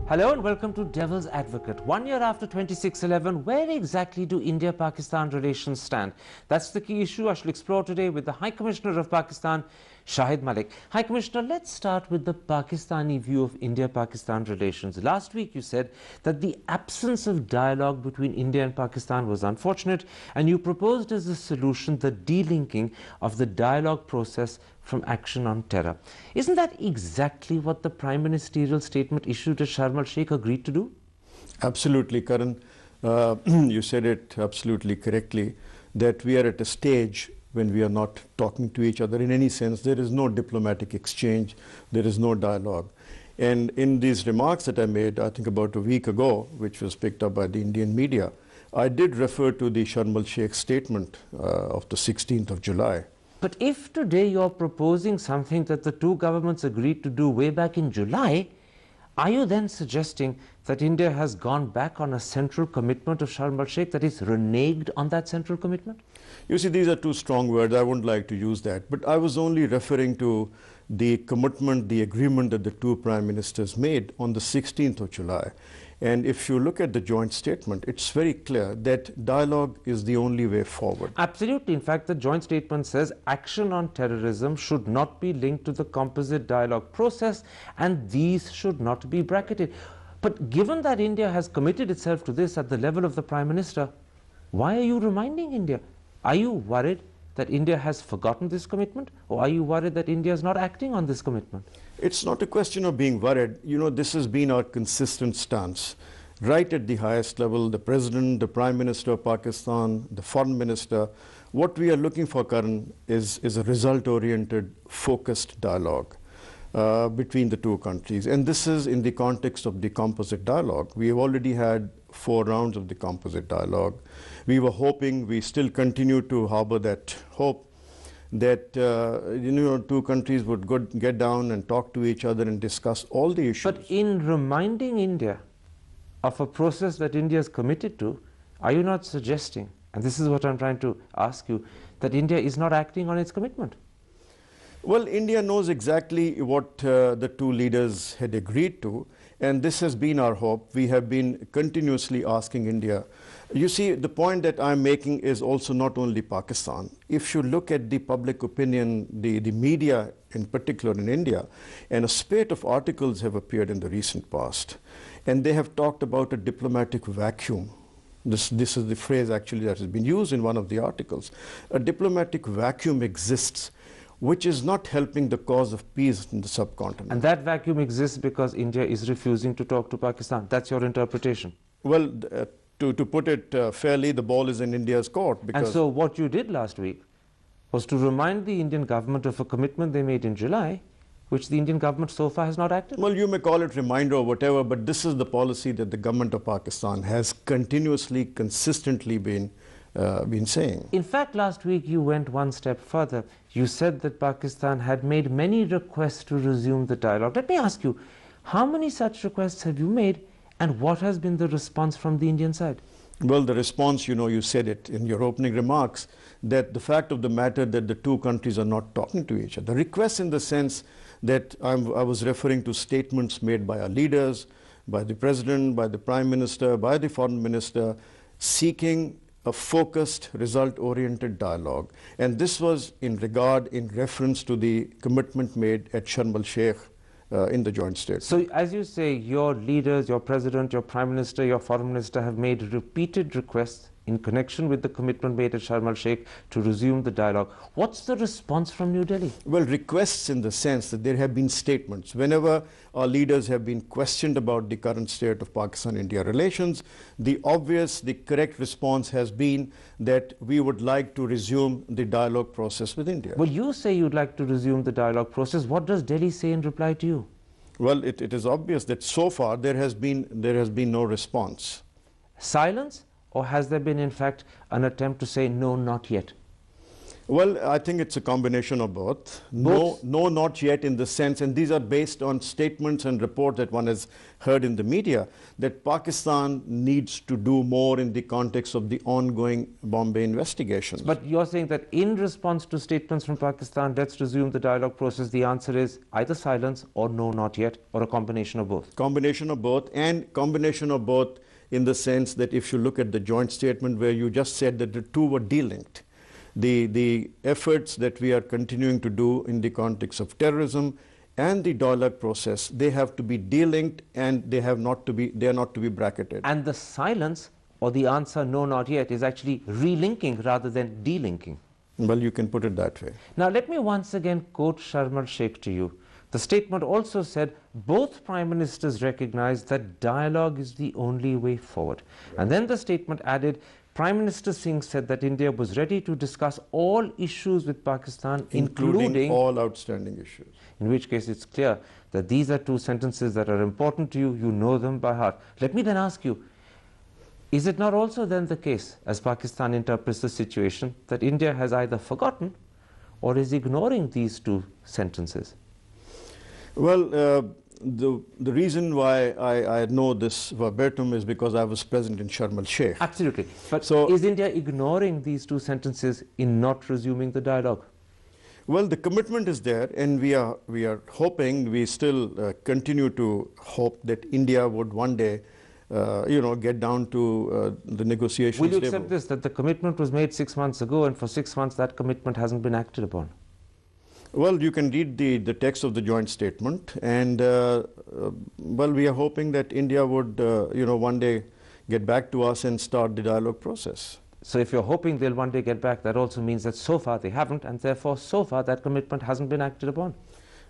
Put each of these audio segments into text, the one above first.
Hello and welcome to Devil's Advocate. 1 year after 26/11, where exactly do India-Pakistan relations stand? That's the key issue I shall explore today with the High Commissioner of Pakistan, Shahid Malik. High Commissioner, let's start with the Pakistani view of India-Pakistan relations. Last week you said that the absence of dialogue between India and Pakistan was unfortunate, and you proposed as a solution the delinking of the dialogue process from action on terror. Isn't that exactly what the Prime Ministerial statement issued at Sharm el-Sheikh agreed to do? Absolutely, Karan. You said it absolutely correctly, that we are at a stage when we are not talking to each other in any sense. There is no diplomatic exchange, there is no dialogue. And in these remarks that I made, I think about a week ago, which was picked up by the Indian media, I did refer to the Sharm el-Sheikh statement of the 16th of July. But if today you're proposing something that the two governments agreed to do way back in July, are you then suggesting that India has gone back on a central commitment of Sharm el-Sheikh, that is reneged on that central commitment? You see, these are two strong words. I wouldn't like to use that. But I was only referring to the commitment, the agreement that the two prime ministers made on the 16th of July. And if you look at the joint statement, it's very clear that dialogue is the only way forward. Absolutely. In fact, the joint statement says action on terrorism should not be linked to the composite dialogue process, and these should not be bracketed. But given that India has committed itself to this at the level of the Prime Minister, why are you reminding India? Are you worried that India has forgotten this commitment, or are you worried that India is not acting on this commitment? It's not a question of being worried. You know, this has been our consistent stance. Right at the highest level, the President, the Prime Minister of Pakistan, the Foreign Minister, what we are looking for, Karan, is a result-oriented, focused dialogue between the two countries. And this is in the context of the composite dialogue. We have already had 4 rounds of the composite dialogue. We were hoping, we still continue to harbor that hope, that two countries would get down and talk to each other and discuss all the issues. But in reminding India of a process that India is committed to, are you not suggesting, and this is what I'm trying to ask you, that India is not acting on its commitment? Well, India knows exactly what the two leaders had agreed to, and this has been our hope. We have been continuously asking India. You see, the point that I'm making is also not only Pakistan. If you look at the public opinion, the media in particular in India, and a spate of articles have appeared in the recent past, and they have talked about a diplomatic vacuum. This is the phrase actually that has been used in one of the articles. A diplomatic vacuum exists, which is not helping the cause of peace in the subcontinent. And that vacuum exists because India is refusing to talk to Pakistan. That's your interpretation? Well, to put it fairly, the ball is in India's court. And so what you did last week was to remind the Indian government of a commitment they made in July, which the Indian government so far has not acted on. Well, you may call it reminder or whatever, but this is the policy that the government of Pakistan has continuously, consistently been saying. In fact, last week you went one step further. You said that Pakistan had made many requests to resume the dialogue. Let me ask you, how many such requests have you made, and what has been the response from the Indian side? Well, the response, you said it in your opening remarks, that the fact of the matter that the two countries are not talking to each other. The requests in the sense that I was referring to statements made by our leaders, by the President, by the Prime Minister, by the Foreign Minister, seeking a focused, result-oriented dialogue. And this was in reference to the commitment made at Sharm el-Sheikh in the joint statement. So, as you say, your leaders, your President, your Prime Minister, your Foreign Minister have made repeated requests in connection with the commitment made at Sharm el-Sheikh to resume the dialogue. What's the response from New Delhi? Well, requests in the sense that there have been statements. Whenever our leaders have been questioned about the current state of Pakistan-India relations, the correct response has been that we would like to resume the dialogue process with India. Well, you say you'd like to resume the dialogue process. What does Delhi say in reply to you? Well, it is obvious that so far there has been no response. Silence? Or has there been, in fact, an attempt to say, no, not yet? Well, I think it's a combination of both. No, not yet in the sense, and these are based on statements and reports that one has heard in the media, that Pakistan needs to do more in the context of the ongoing Bombay investigations. But you're saying that in response to statements from Pakistan, let's resume the dialogue process. The answer is either silence or no, not yet, or a combination of both. Combination of both, and combination of both in the sense that if you look at the joint statement where you just said that the two were delinked. The efforts that we are continuing to do in the context of terrorism and the dialogue process, they have to be delinked, and they are not to be bracketed. And the silence or the answer no, not yet is actually relinking rather than delinking. Well, you can put it that way. Now let me once again quote Shahid Malik to you. The statement also said both prime ministers recognize that dialogue is the only way forward. Right. And then the statement added, Prime Minister Singh said that India was ready to discuss all issues with Pakistan, including all outstanding issues. In which case it's clear that these are two sentences that are important to you. You know them by heart. Let me then ask you, is it not also then the case, as Pakistan interprets the situation, that India has either forgotten or is ignoring these two sentences? Well, the reason why I know this verbatim is because I was present in Sharm el-Sheikh. Absolutely. But so, is India ignoring these two sentences in not resuming the dialogue? Well, the commitment is there, and we are hoping, we still continue to hope that India would one day get down to the negotiations table. Will you accept this, that the commitment was made 6 months ago, and for 6 months that commitment hasn't been acted upon? Well, you can read the text of the joint statement, and well, we are hoping that India would, one day get back to us and start the dialogue process. So if you're hoping they'll one day get back, that also means that so far they haven't, and therefore so far that commitment hasn't been acted upon.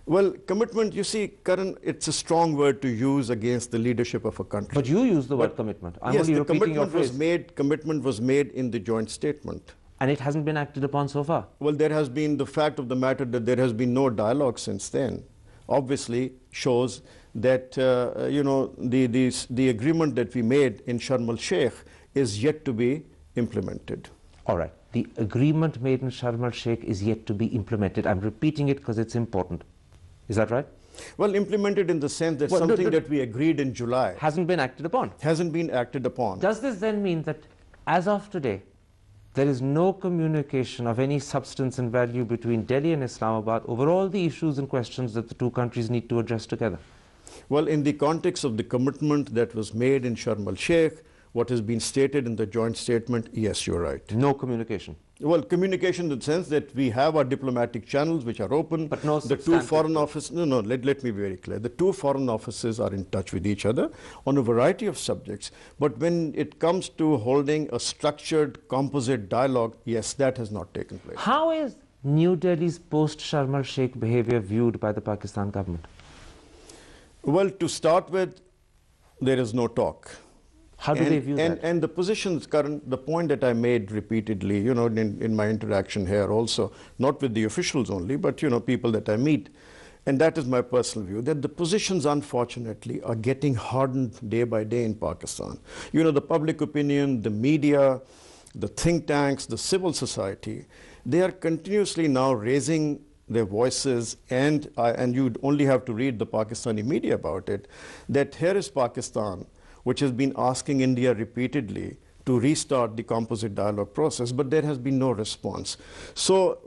Well, commitment, you see, Karan, it's a strong word to use against the leadership of a country. But you use the word commitment. I'm yes, only the repeating your phrase. Commitment was made in the joint statement. And it hasn't been acted upon so far? Well, there has been the fact of the matter that there has been no dialogue since then. Obviously shows that, the agreement that we made in Sharm el-Sheikh is yet to be implemented. All right. The agreement made in Sharm el-Sheikh is yet to be implemented. I'm repeating it because it's important. Is that right? Well, implemented in the sense that something that we agreed in July hasn't been acted upon. Hasn't been acted upon. Does this then mean that as of today, there is no communication of any substance and value between Delhi and Islamabad over all the issues and questions that the two countries need to address together? Well, in the context of the commitment that was made in Sharm el-Sheikh, what has been stated in the joint statement, yes, you're right. No communication? Well, communication in the sense that we have our diplomatic channels which are open. But no the two foreign offices, let me be very clear. The two foreign offices are in touch with each other on a variety of subjects. But when it comes to holding a structured composite dialogue, yes, that has not taken place. How is New Delhi's post-Sharm el-Sheikh behavior viewed by the Pakistan government? Well, to start with, there is no talk. How do they view that? And the positions, Karan, the point that I made repeatedly, in my interaction here also, not with the officials only, but, people that I meet, and that is my personal view, that the positions, unfortunately, are getting hardened day by day in Pakistan. The public opinion, the media, the think tanks, the civil society, they are continuously now raising their voices, and you'd only have to read the Pakistani media about it, that here is Pakistan, which has been asking India repeatedly to restart the composite dialogue process, but there has been no response. So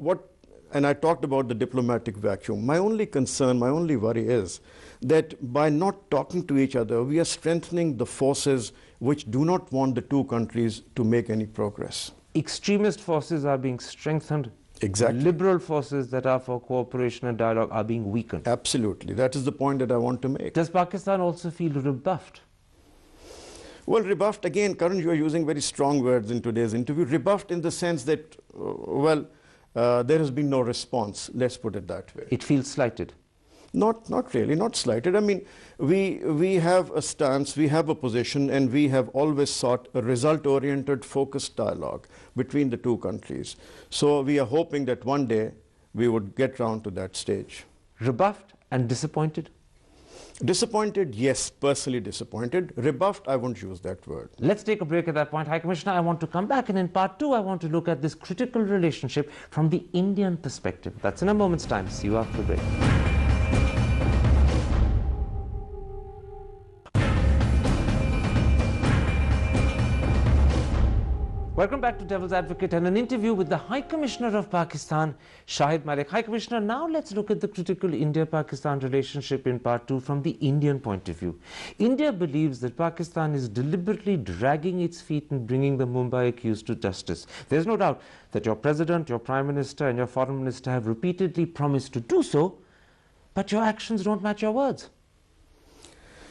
and I talked about the diplomatic vacuum. My only concern, my only worry is that by not talking to each other, we are strengthening the forces which do not want the two countries to make any progress. Extremist forces are being strengthened. Exactly. Liberal forces that are for cooperation and dialogue are being weakened. Absolutely. That is the point that I want to make. Does Pakistan also feel rebuffed? Well, rebuffed, again, Karan, you are using very strong words in today's interview. Rebuffed in the sense that, there has been no response. Let's put it that way. It feels slighted? Not really, not slighted. I mean, we have a stance, we have a position, and we have always sought a result-oriented, focused dialogue between the two countries. So we are hoping that one day we would get round to that stage. Rebuffed and disappointed? Disappointed, yes, personally disappointed. Rebuffed, I won't use that word. Let's take a break at that point. High Commissioner, I want to come back, and in part 2, I want to look at this critical relationship from the Indian perspective. That's in a moment's time. See you after the break. Welcome back to Devil's Advocate and an interview with the High Commissioner of Pakistan, Shahid Malik. High Commissioner, now let's look at the critical India-Pakistan relationship in part 2 from the Indian point of view. India believes that Pakistan is deliberately dragging its feet in bringing the Mumbai accused to justice. There's no doubt that your President, your Prime Minister and your Foreign Minister have repeatedly promised to do so, but your actions don't match your words.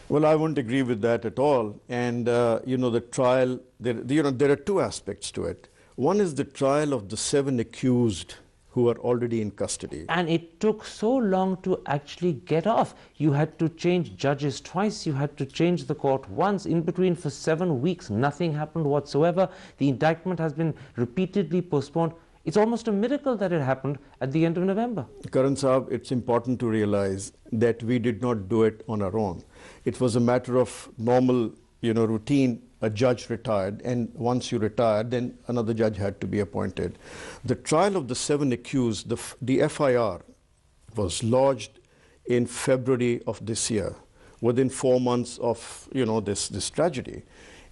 Well, I won't agree with that at all. And, the trial, there are two aspects to it. One is the trial of the 7 accused who are already in custody. And it took so long to actually get off. You had to change judges twice, you had to change the court once. In between, for 7 weeks, nothing happened whatsoever. The indictment has been repeatedly postponed. It's almost a miracle that it happened at the end of November. Karan Saab, it's important to realize that we did not do it on our own. It was a matter of normal, routine. A judge retired, and once you retired, then another judge had to be appointed. The trial of the 7 accused, the FIR was lodged in February of this year, within 4 months of, this tragedy.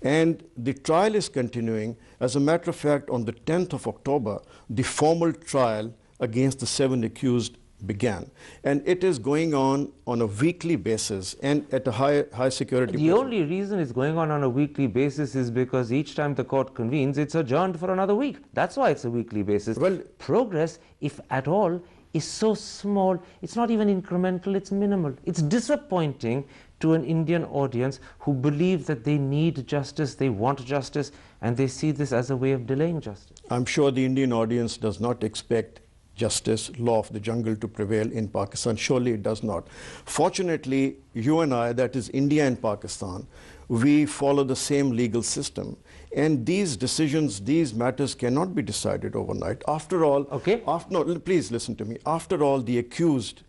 And the trial is continuing. As a matter of fact, on the 10th of October, the formal trial against the 7 accused began. And it is going on a weekly basis and at a high security. The only reason it's going on a weekly basis is because each time the court convenes, it's adjourned for another week. That's why it's a weekly basis. Well, progress, if at all, is so small. It's not even incremental, it's minimal. It's disappointing to an Indian audience who believe that they need justice, they want justice, and they see this as a way of delaying justice. I'm sure the Indian audience does not expect justice, law of the jungle to prevail in Pakistan. Surely it does not. Fortunately, you and I, that is India and Pakistan, we follow the same legal system. And these decisions, these matters cannot be decided overnight. After all, please listen to me. After all, the accused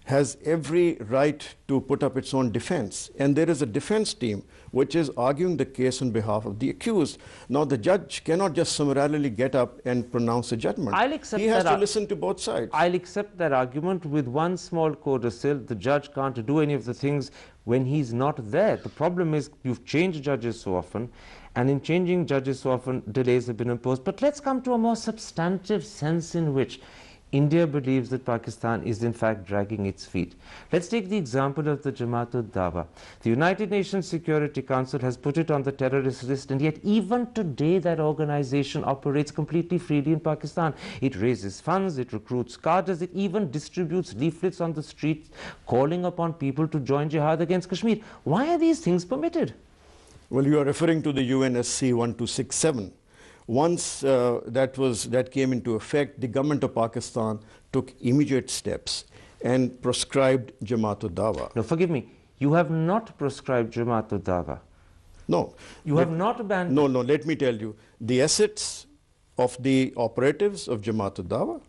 has every right to put up its own defense. And there is a defense team which is arguing the case on behalf of the accused. Now, the judge cannot just summarily get up and pronounce a judgment. He has to listen to both sides. I'll accept that argument with one small codicil. The judge can't do any of the things when he's not there. The problem is you've changed judges so often, and in changing judges so often, delays have been imposed. But let's come to a more substantive sense in which India believes that Pakistan is in fact dragging its feet. Let's take the example of the Jamaat-ud-Dawa. The United Nations Security Council has put it on the terrorist list, and yet even today that organization operates completely freely in Pakistan. It raises funds, it recruits cadres, it even distributes leaflets on the streets calling upon people to join jihad against Kashmir. Why are these things permitted? Well, you are referring to the UNSC 1267. Once that came into effect, the government of Pakistan took immediate steps and proscribed Jamaat-ud-Dawa. No, forgive me. You have not proscribed Jamaat-ud-Dawa. No. You have not banned... No, let me tell you. The assets of the operatives of Jamaat-ud-Dawa,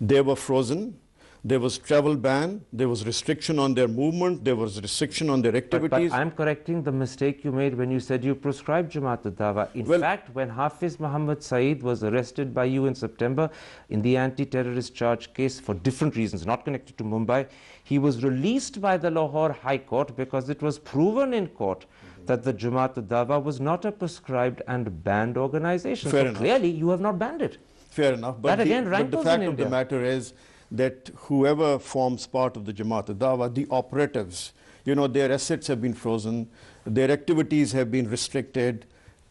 they were frozen. There was travel ban, there was restriction on their movement, there was restriction on their activities. But I'm correcting the mistake you made when you said you proscribed Jamaat-ud-Dawa. In fact, when Hafiz Muhammad Saeed was arrested by you in September in the anti-terrorist charge case for different reasons, not connected to Mumbai, he was released by the Lahore High Court because it was proven in court that the Jamaat-ud-Dawa was not a proscribed and banned organization. Fair so enough. Clearly, you have not banned it. Fair enough. But the fact of the matter is that whoever forms part of the Jamaat-ud-Dawa, the operatives, their assets have been frozen, their activities have been restricted.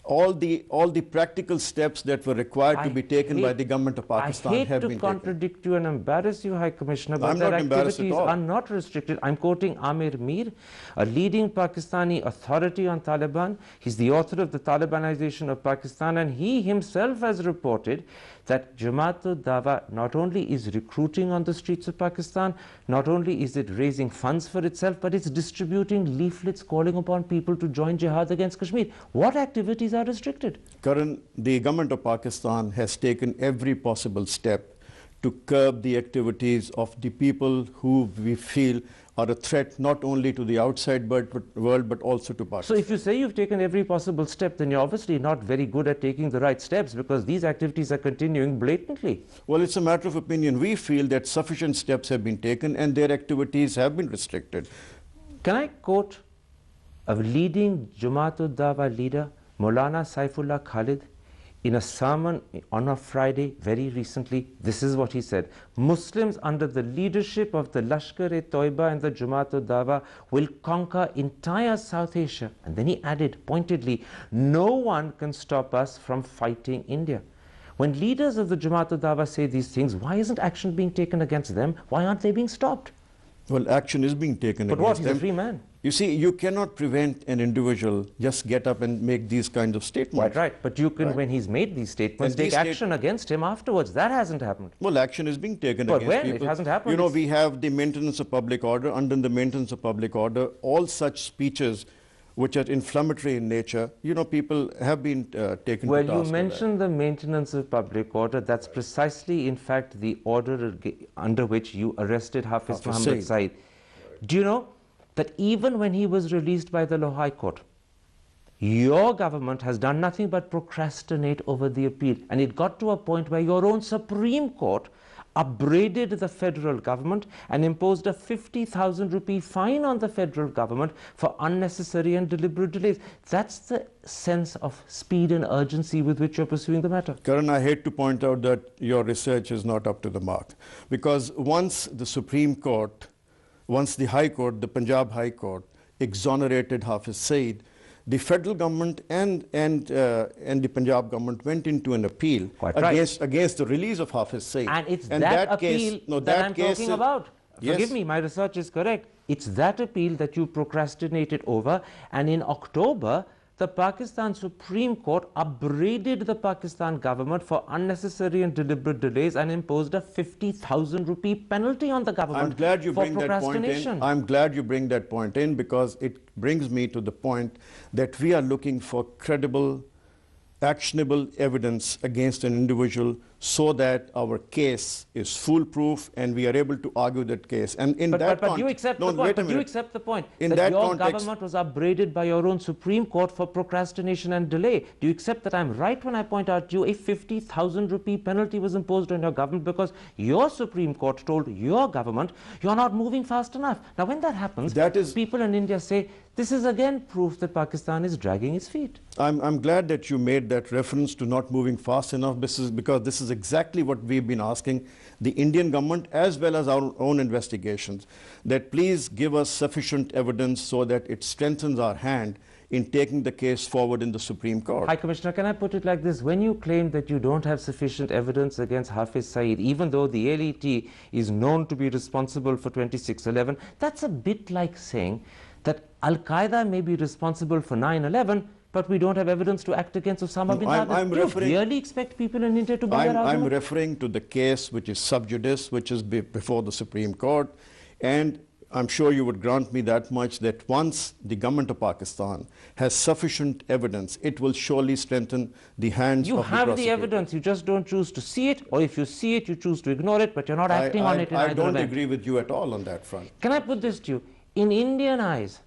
All the practical steps that were required to be taken by the government of Pakistan have been taken. I hate to contradict you and embarrass you, High Commissioner, but their activities are not restricted. I'm quoting Amir Mir, a leading Pakistani authority on Taliban. He's the author of the Talibanization of Pakistan, and he himself has reported that Jamaat-ud-Dawa not only is recruiting on the streets of Pakistan, not only is it raising funds for itself, but it's distributing leaflets calling upon people to join jihad against Kashmir. What activities are restricted? Karan, the government of Pakistan has taken every possible step to curb the activities of the people who we feel are a threat not only to the outside world but also to Pakistan. So if you say you've taken every possible step, then you're obviously not very good at taking the right steps, because these activities are continuing blatantly. Well, it's a matter of opinion. We feel that sufficient steps have been taken and their activities have been restricted. Can I quote a leading Jamaat Dawa leader, Maulana Saifullah Khalid, in a sermon on a Friday very recently? This is what he said: Muslims under the leadership of the Lashkar-e-Toiba and the Jamaat Dawa will conquer entire South Asia. And then he added pointedly, no one can stop us from fighting India. When leaders of the Jamaat Dawa say these things, why isn't action being taken against them? Why aren't they being stopped? Well, action is being taken But against what? He's them. a free man. You see, you cannot prevent an individual just get up and make these kinds of statements. Quite right. But you can, when he's made these statements, And take these action against him afterwards. That hasn't happened. Well, action is being taken But against when? people. It hasn't happened. You know, we have the maintenance of public order. Under the maintenance of public order, all such speeches which are inflammatory in nature, you know, people have been taken Well, to task. you mentioned the maintenance of public order. That's precisely, in fact, the order under which you arrested Hafiz Muhammad Saeed. Do you know that even when he was released by the Lahore High Court, your government has done nothing but procrastinate over the appeal, and it got to a point where your own Supreme Court upbraided the federal government and imposed a 50,000 rupee fine on the federal government for unnecessary and deliberate delays. That's the sense of speed and urgency with which you're pursuing the matter. Karan, I hate to point out that your research is not up to the mark, because once the Supreme Court, once the High Court, the Punjab High Court, exonerated Hafiz Saeed, the federal government and the Punjab government went into an appeal against the release of Hafiz Saeed. And it's that appeal that I'm talking about. Yes. Forgive me, my research is correct. It's that appeal that you procrastinated over, and in October, the Pakistan Supreme Court upbraided the Pakistan government for unnecessary and deliberate delays and imposed a 50,000 rupee penalty on the government for procrastination. I'm glad you bring that point in, because it brings me to the point that we are looking for credible, actionable evidence against an individual so that our case is foolproof and we are able to argue that case. And in that But you accept the point. But you accept the point that your government was upbraided by your own Supreme Court for procrastination and delay. Do you accept that I'm right when I point out to you a 50,000 rupee penalty was imposed on your government because your Supreme Court told your government you're not moving fast enough? Now, when that happens, people in India say, this is again proof that Pakistan is dragging its feet. I'm glad that you made that reference to not moving fast enough, because this is exactly what we've been asking the Indian government as well as our own investigations, that please give us sufficient evidence so that it strengthens our hand in taking the case forward in the Supreme Court. High Commissioner, can I put it like this? When you claim that you don't have sufficient evidence against Hafiz Saeed, even though the LET is known to be responsible for 26/11, that's a bit like saying that Al-Qaeda may be responsible for 9/11, but we don't have evidence to act against Osama bin Laden. Do you really expect people in India to buy that argument? I'm referring to the case which is sub judice, which is before the Supreme Court, and I'm sure you would grant me that much, that once the government of Pakistan has sufficient evidence, it will surely strengthen the hands of the prosecutor. You have the evidence, you just don't choose to see it, or if you see it, you choose to ignore it, but you're not acting on it in either event. I don't agree with you at all on that front. Can I put this to you? In Indian eyes,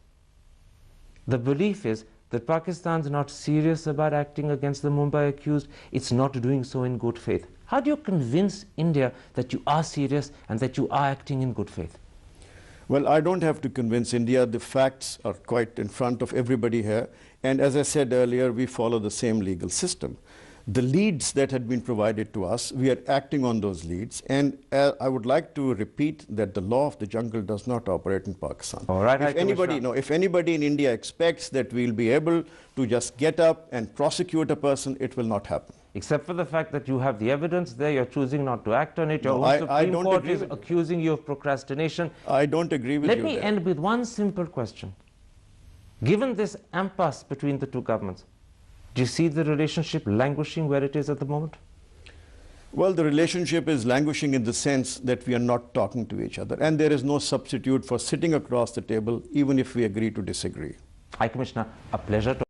the belief is that Pakistan's not serious about acting against the Mumbai accused. It's not doing so in good faith. How do you convince India that you are serious and that you are acting in good faith? Well, I don't have to convince India. The facts are quite in front of everybody here. And as I said earlier, we follow the same legal system. The leads that had been provided to us, we are acting on those leads. And I would like to repeat that the law of the jungle does not operate in Pakistan. All right, if anybody in India expects that we'll be able to just get up and prosecute a person, it will not happen. Except for the fact that you have the evidence there, you're choosing not to act on it. Your own Supreme Court is accusing you of procrastination. I don't agree with you. Let me end with one simple question. Given this impasse between the two governments, do you see the relationship languishing where it is at the moment? Well, the relationship is languishing in the sense that we are not talking to each other. And there is no substitute for sitting across the table, even if we agree to disagree. High Commissioner, a pleasure to